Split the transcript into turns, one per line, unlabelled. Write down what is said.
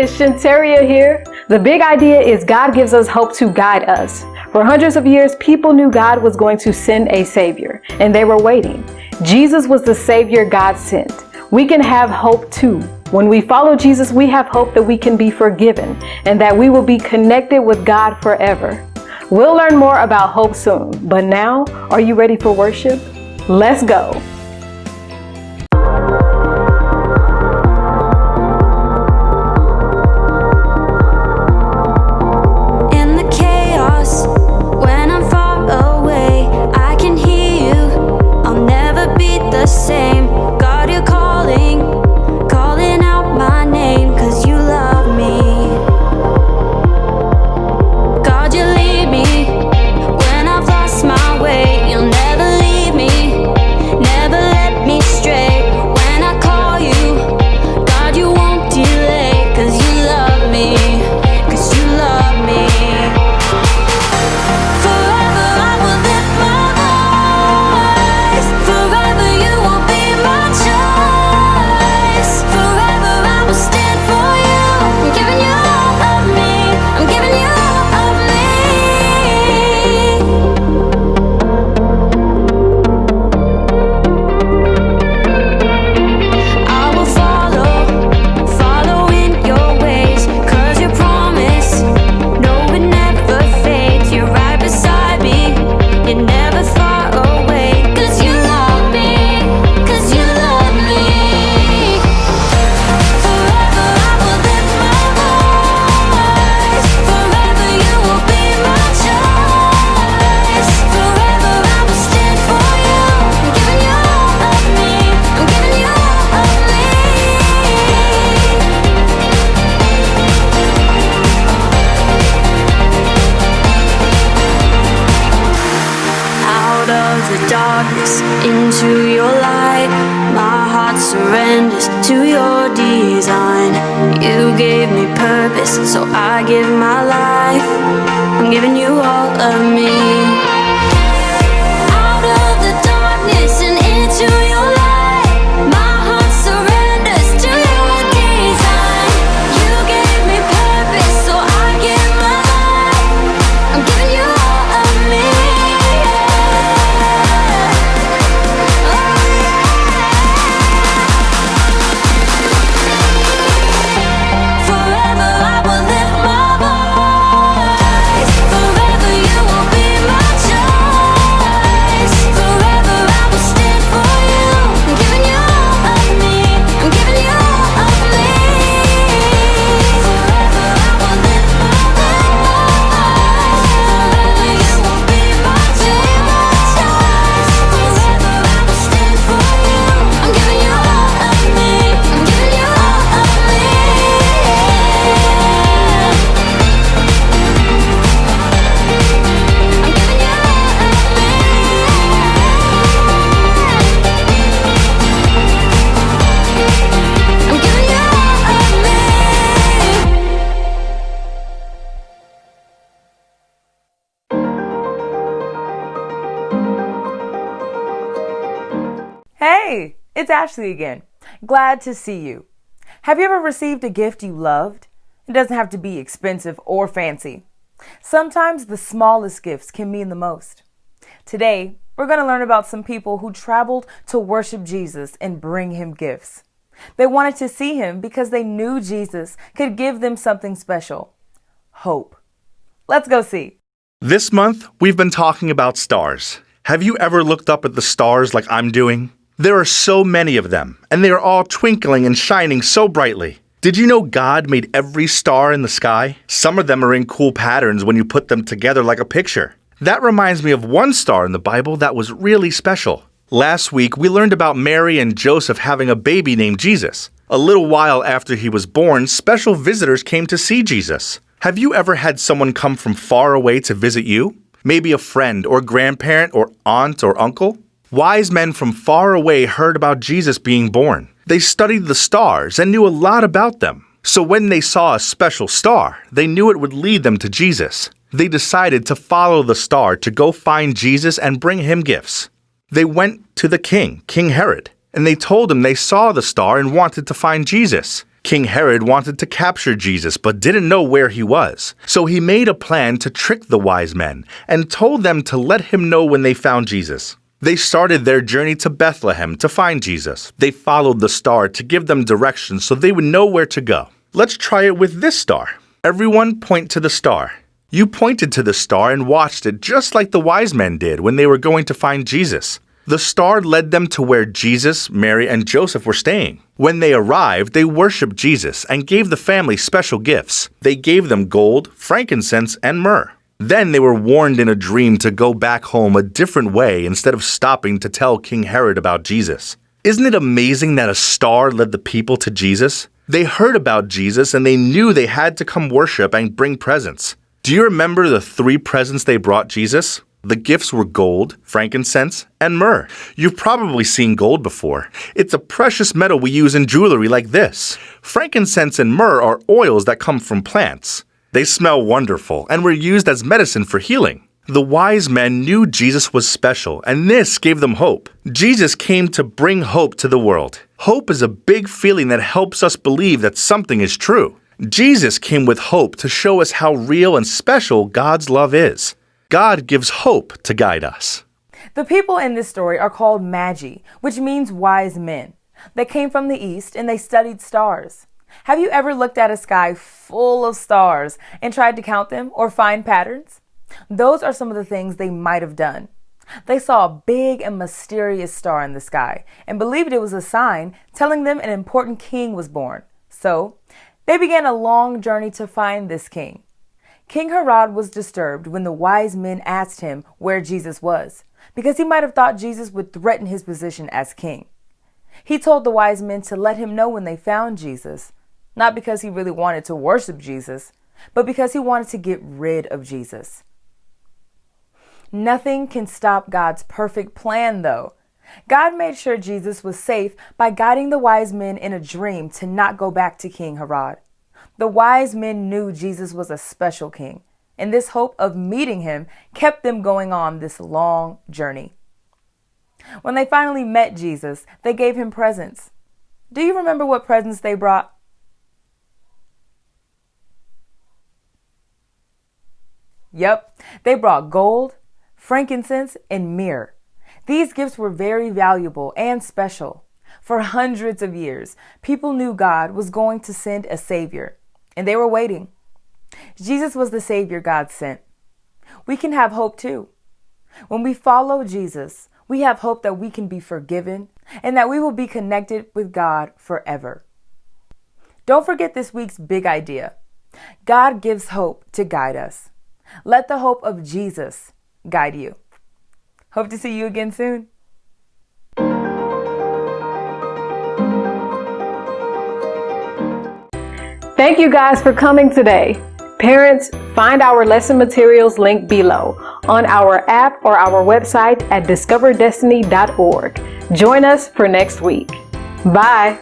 it's Shantaria here. The big idea is God gives us hope to guide us. For hundreds of years, people knew God was going to send a Savior, and they were waiting. Jesus was the Savior God sent. We can have hope too. When we follow Jesus, we have hope that we can be forgiven and that we will be connected with God forever. We'll learn more about hope soon, but now, are you ready for worship? Let's go.
Into your light, my heart surrenders to your design. You gave me purpose, so I give my life. I'm giving you all of me. Out of the darkness and into your light, my heart surrenders to your design. You gave me purpose, so I give my life. I'm giving you all of me.
Hey, it's Ashley again. Glad to see you. Have you ever received a gift you loved? It doesn't have to be expensive or fancy. Sometimes the smallest gifts can mean the most. Today, we're going to learn about some people who traveled to worship Jesus and bring him gifts. They wanted to see him because they knew Jesus could give them something special. Hope. Let's go see.
This month, we've been talking about stars. Have you ever looked up at the stars like I'm doing? There are so many of them, and they are all twinkling and shining so brightly. Did you know God made every star in the sky? Some of them are in cool patterns when you put them together like a picture. That reminds me of one star in the Bible that was really special. Last week, we learned about Mary and Joseph having a baby named Jesus. A little while after he was born, special visitors came to see Jesus. Have you ever had someone come from far away to visit you? Maybe a friend or grandparent or aunt or uncle? Wise men from far away heard about Jesus being born. They studied the stars and knew a lot about them. So when they saw a special star, they knew it would lead them to Jesus. They decided to follow the star to go find Jesus and bring him gifts. They went to the king, King Herod, and they told him they saw the star and wanted to find Jesus. King Herod wanted to capture Jesus but didn't know where he was. So he made a plan to trick the wise men and told them to let him know when they found Jesus. They started their journey to Bethlehem to find Jesus. They followed the star to give them directions so they would know where to go. Let's try it with this star. Everyone point to the star. You pointed to the star and watched it just like the wise men did when they were going to find Jesus. The star led them to where Jesus, Mary, and Joseph were staying. When they arrived, they worshiped Jesus and gave the family special gifts. They gave them gold, frankincense, and myrrh. Then they were warned in a dream to go back home a different way instead of stopping to tell King Herod about Jesus. Isn't it amazing that a star led the people to Jesus? They heard about Jesus and they knew they had to come worship and bring presents. Do you remember the 3 presents they brought Jesus? The gifts were gold, frankincense, and myrrh. You've probably seen gold before. It's a precious metal we use in jewelry like this. Frankincense and myrrh are oils that come from plants. They smell wonderful and were used as medicine for healing. The wise men knew Jesus was special, and this gave them hope. Jesus came to bring hope to the world. Hope is a big feeling that helps us believe that something is true. Jesus came with hope to show us how real and special God's love is. God gives hope to guide us.
The people in this story are called Magi, which means wise men. They came from the east and they studied stars. Have you ever looked at a sky full of stars and tried to count them or find patterns? Those are some of the things they might have done. They saw a big and mysterious star in the sky and believed it was a sign telling them an important king was born. So they began a long journey to find this king. King Herod was disturbed when the wise men asked him where Jesus was, because he might have thought Jesus would threaten his position as king. He told the wise men to let him know when they found Jesus, not because he really wanted to worship Jesus, but because he wanted to get rid of Jesus. Nothing can stop God's perfect plan, though. God made sure Jesus was safe by guiding the wise men in a dream to not go back to King Herod. The wise men knew Jesus was a special king, and this hope of meeting him kept them going on this long journey. When they finally met Jesus, they gave him presents. Do you remember what presents they brought? Yep, they brought gold, frankincense, and myrrh. These gifts were very valuable and special. For hundreds of years, people knew God was going to send a Savior, and they were waiting. Jesus was the Savior God sent. We can have hope too. When we follow Jesus, we have hope that we can be forgiven and that we will be connected with God forever. Don't forget this week's big idea. God gives hope to guide us. Let the hope of Jesus guide you. Hope to see you again soon.
Thank you guys for coming today. Parents, find our lesson materials link below on our app or our website at discoverdestiny.org. Join us for next week. Bye.